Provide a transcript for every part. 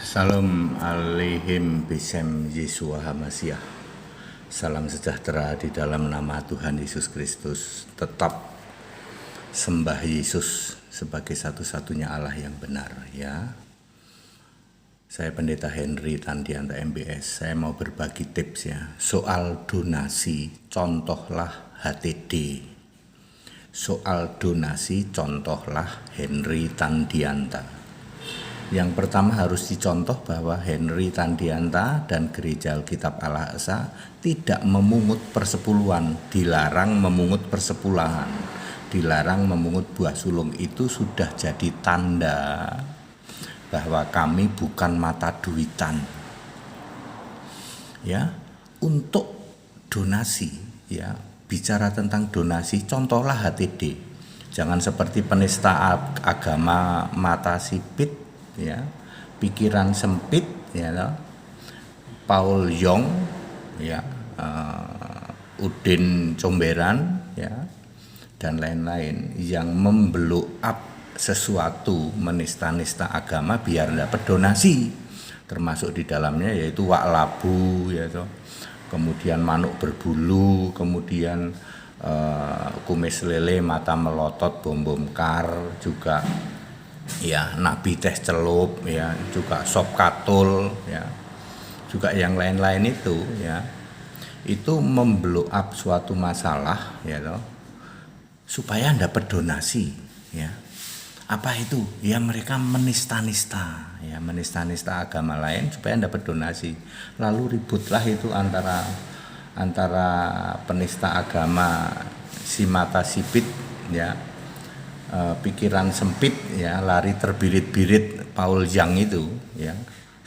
Salam alaihim bisem Yesua Hamasiah. Salam sejahtera di dalam nama Tuhan Yesus Kristus. Tetap sembah Yesus sebagai satu-satunya Allah yang benar, ya. Saya Pendeta Henry Tandianta MBS. Saya mau berbagi tips ya. Soal donasi, contohlah HTD. Soal donasi, contohlah Henry Tandianta. Yang pertama harus dicontoh bahwa Henry Tandianta dan Gereja Alkitab Al-Aqsa tidak memungut persepuluhan, dilarang memungut persepuluhan, dilarang memungut buah sulung. Itu sudah jadi tanda bahwa kami bukan mata duitan. Ya, untuk donasi, ya, bicara tentang donasi, contohlah HTD. Jangan seperti penista agama mata sipit, ya, pikiran sempit, ya, Paul Yong, ya, Udin Comberan, ya, dan lain-lain yang memblow up sesuatu, menista-nista agama biar dapat donasi, termasuk di dalamnya yaitu wak labu, ya, kemudian manuk berbulu, kemudian kumis lele mata melotot bom kar juga. Ya, nabi teh celup, ya, juga sop katul, ya, juga yang lain-lain itu, ya, itu memblow up suatu masalah, ya, supaya dapat donasi, ya. Apa itu? Ya, mereka menista-nista, ya, menista-nista agama lain supaya dapat donasi. Lalu ributlah itu antara penista agama si mata sipit, ya, pikiran sempit, ya, lari terbirit-birit Paul Yang itu, ya,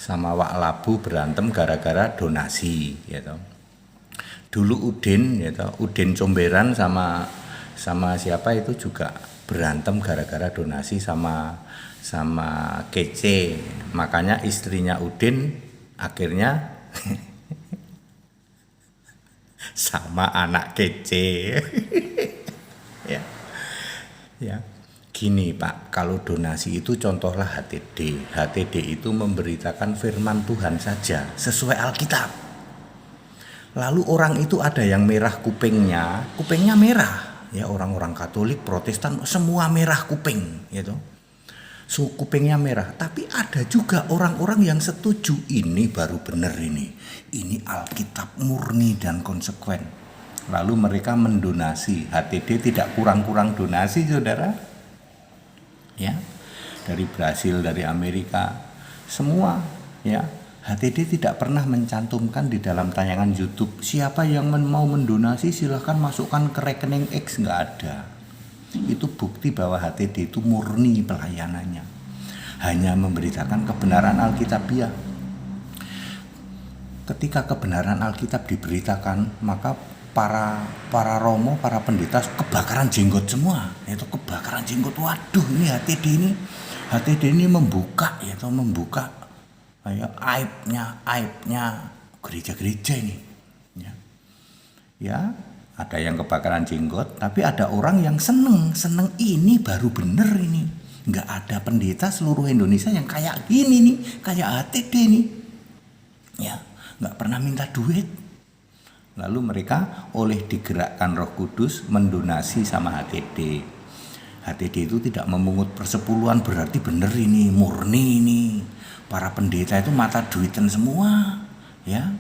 sama wak labu berantem gara-gara donasi, ya, dulu Udin, ya, Udin Comberan sama siapa itu juga berantem gara-gara donasi sama Kece. Makanya istrinya Udin akhirnya sama anak Kece. Ya, ya. Gini Pak, kalau donasi itu contohlah HTD. HTD itu memberitakan firman Tuhan saja sesuai Alkitab. Lalu orang itu ada yang merah kupingnya merah, ya, orang-orang Katolik, Protestan semua merah kuping, gitu. Kupingnya merah. Tapi ada juga orang-orang yang setuju ini baru benar ini Alkitab murni dan konsekuen. Lalu mereka mendonasi. HTD tidak kurang-kurang donasi, saudara. Ya, dari Brasil, dari Amerika, semua, ya. HTD tidak pernah mencantumkan di dalam tayangan YouTube siapa yang mau mendonasi silahkan masukkan ke rekening X, nggak ada. Itu bukti bahwa HTD itu murni pelayanannya, hanya memberitakan kebenaran Alkitab, ya. Ketika kebenaran Alkitab diberitakan, maka para romo, para pendeta kebakaran jenggot semua, itu kebakaran jenggot. Waduh, ini HTD ini membuka, ya, membuka, ya, aibnya gereja-gereja ini, ya. Ya, ada yang kebakaran jenggot, tapi ada orang yang seneng ini baru bener ini. Nggak ada pendeta seluruh Indonesia yang kayak gini nih, kayak HTD nih, ya, nggak pernah minta duit. Lalu mereka oleh digerakkan Roh Kudus mendonasi sama HTD. HTD itu tidak memungut persepuluhan, berarti bener ini, murni ini. Para pendeta itu mata duitan semua, ya.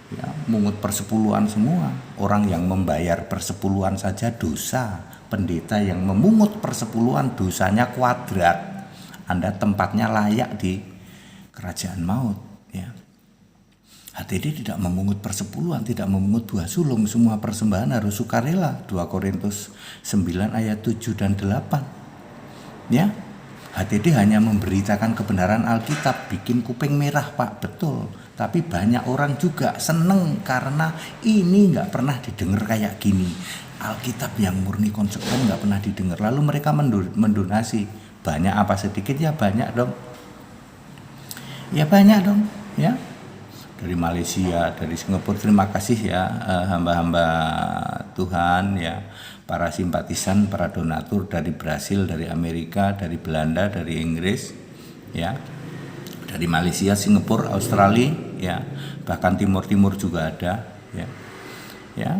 Ya, mungut persepuluhan semua. Orang yang membayar persepuluhan saja dosa. Pendeta yang memungut persepuluhan dosanya kuadrat. Anda tempatnya layak di kerajaan maut, ya. HTD tidak memungut persepuluhan, tidak memungut buah sulung, semua persembahan harus sukarela. 2 Korintus 9 ayat 7 dan 8. Ya. HTD hanya memberitakan kebenaran Alkitab, bikin kuping merah, Pak, betul. Tapi banyak orang juga seneng karena ini nggak pernah didengar kayak gini. Alkitab yang murni konsekuen nggak pernah didengar. Lalu mereka mendonasi. Banyak apa sedikit? Ya banyak dong. Ya banyak dong, ya. Dari Malaysia, dari Singapura, terima kasih, ya, hamba-hamba Tuhan, ya, para simpatisan, para donatur dari Brasil, dari Amerika, dari Belanda, dari Inggris, ya, dari Malaysia, Singapura, Australia, ya, bahkan Timur juga ada, ya.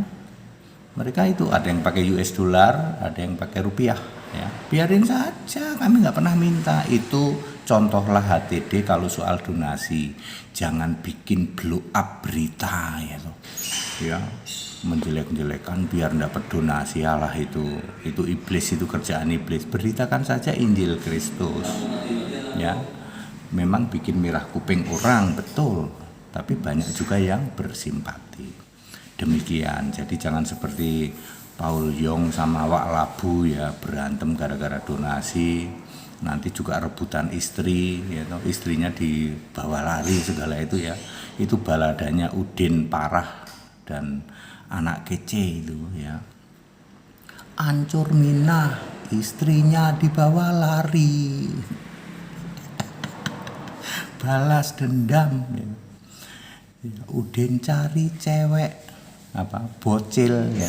Mereka itu ada yang pakai US dollar, ada yang pakai rupiah, ya. Biarin saja, kami nggak pernah minta. Itu contohlah HTD kalau soal donasi. Jangan bikin blow up berita, ya, menjelek-jelekan biar dapat donasi. Alah, itu iblis, itu kerjaan iblis. Beritakan saja Injil Kristus, ya. Memang bikin merah kuping orang, betul, tapi banyak juga yang bersimpati. Demikian, jadi jangan seperti Paul Yong sama Wak Labu, ya, berantem gara-gara donasi, nanti juga rebutan istri, ya, istrinya dibawa lari segala itu, ya. Itu baladanya Udin Parah dan anak kece itu, ya. Ancur Minah, istrinya dibawa lari. Balas dendam, ya. Udin cari cewek bocil, ya.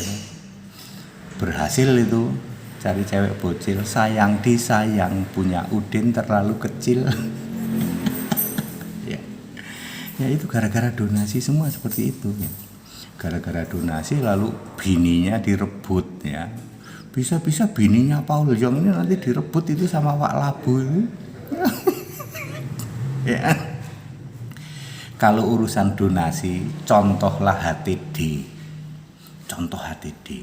Berhasil itu cari cewek bocil, sayang disayang, punya Udin terlalu kecil. Ya itu gara-gara donasi semua seperti itu, ya. Gara-gara donasi lalu bininya direbut, ya. Bisa-bisa bininya Paul Yong ini nanti direbut itu sama Wak Labu ini. Ya. Kalau urusan donasi, contohlah HTD. Contoh HTD.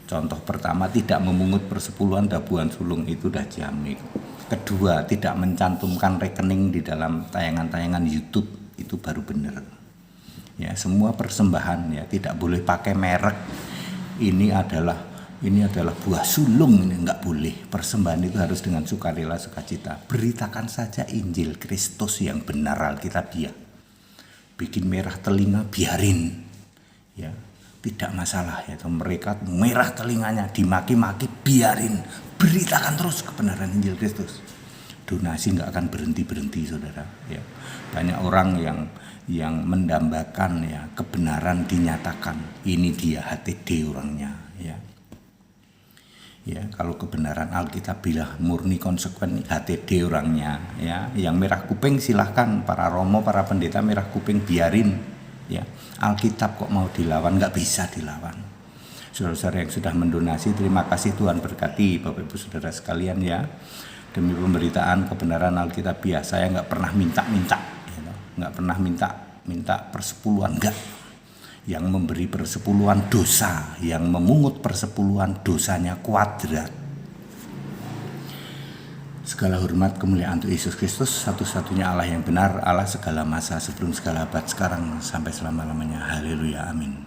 Contoh pertama, tidak memungut persepuluhan dabuan sulung, itu dah jamin. Kedua, tidak mencantumkan rekening di dalam tayangan-tayangan YouTube, itu baru benar. Ya, semua persembahan, ya, tidak boleh pakai merek. Ini adalah buah sulung, ini enggak boleh. Persembahan itu harus dengan sukarela, sukacita. Beritakan saja Injil Kristus yang benar, Alkitabiah. Bikin merah telinga, biarin, ya, tidak masalah, ya. Mereka merah telinganya, dimaki-maki, biarin. Beritakan terus kebenaran Injil Kristus. Donasi enggak akan berhenti, saudara, ya. Banyak orang yang mendambakan, ya, kebenaran dinyatakan. Ini dia HTD orangnya, ya. Ya, kalau kebenaran Alkitabiah murni konsekuen, HTD orangnya, ya. Yang merah kuping silahkan, para romo, para pendeta merah kuping, biarin, ya. Alkitab kok mau dilawan, nggak bisa dilawan. Saudara-saudara yang sudah mendonasi, terima kasih, Tuhan berkati Bapak Ibu Saudara sekalian, ya. Demi pemberitaan kebenaran Alkitabiah, saya nggak pernah minta-minta, ya, nggak pernah minta persepuluhan, enggak. Yang memberi persepuluhan dosa, yang memungut persepuluhan dosanya kuadrat. Segala hormat kemuliaan untuk Yesus Kristus, satu-satunya Allah yang benar, Allah segala masa, sebelum segala abad, sekarang sampai selama-lamanya. Haleluya, amin.